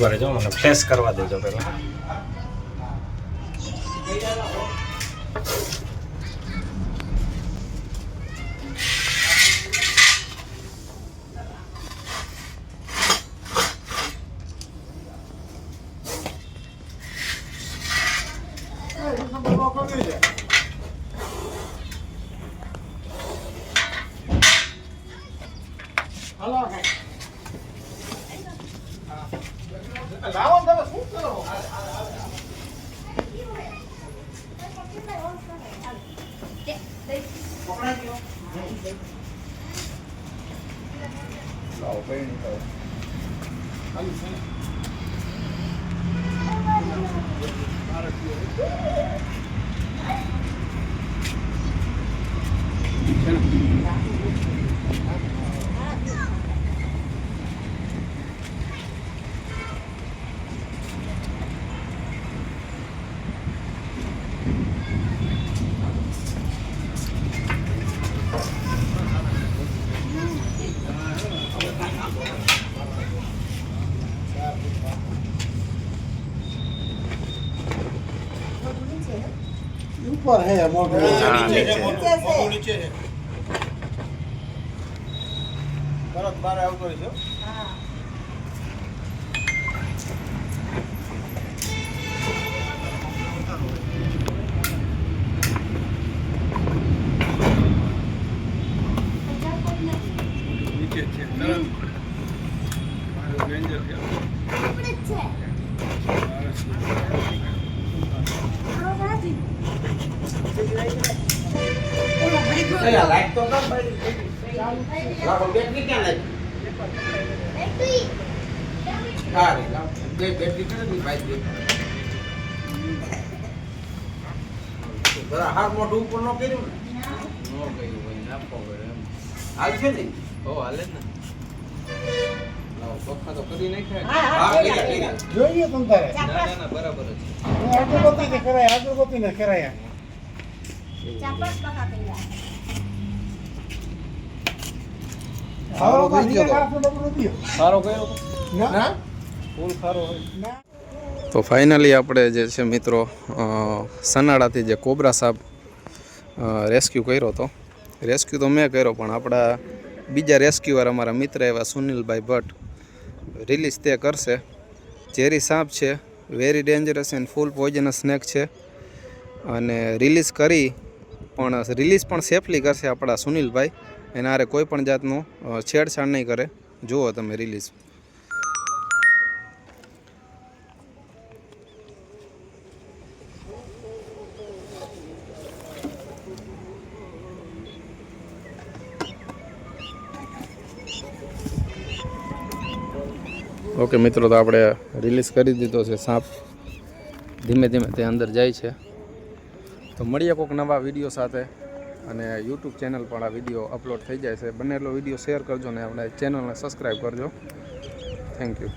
ઉભા રહેજો, મને ફ્લેશ કરવા દેજો પહેલાં. ऊपर है मोटर नीचे है. परत बारे આવતો રહ્યો. નીચે છે તરત મારું રેન્જર કે આપણે છે લાઈટ તો કર ભાઈ. લાવો બેટરી ક્યાં લાગી? બેટરી હા રે લાવ બે બેટરી કરે ની ભાઈ દે. બરા હાર મોઢું ઉપર નો કર્યું ને. નો કર્યું ભાઈ નાખો પડે એમ. હાલ છે ને? હો હાલે ને. લાવો પક્કા તો કરી નાખ્યા. હા કર્યા. જોઈએ તમ તારે. ના બરાબર જ અગરબત્તી ને કરાય, અગરબત્તી ને કરાય. ચાપસ પકા કર્યા સારો ભાઈ સારો કયો ના ફૂલ સારો હોય. તો ફાઇનલી આપણે જે છે મિત્રો સનાડાથી જે કોબરા સાપ રેસ્ક્યુ કર્યો હતો. રેસ્ક્યુ તો મેં કર્યો, પણ આપણા બીજા રેસ્ક્યુઅર અમારા મિત્ર એવા સુનિલભાઈ ભટ્ટ રિલીઝ તે કરશે. ઝેરી સાપ છે, very dangerous and full poisonous snake છે, અને રિલીઝ પણ સેફલી કરશે આપણા સુનિલભાઈ. એના હારે કોઈ પણ જાતનું છેડછાડ નહીં કરે. જુઓ તમે રિલીઝ. ઓકે મિત્રો, તો આપણે રિલીઝ કરી દીધો છે સાપ. ધીમે ધીમે તે અંદર જાય છે. તો મળીએ કોઈક નવા વિડીયો સાથે, અને યુટ્યુબ ચેનલ પર આ વિડીયો અપલોડ થઈ જાય છે. બનેલો વિડીયો શેર કરજો ને આપણે ચેનલને સબસ્ક્રાઈબ કરજો. Thank you.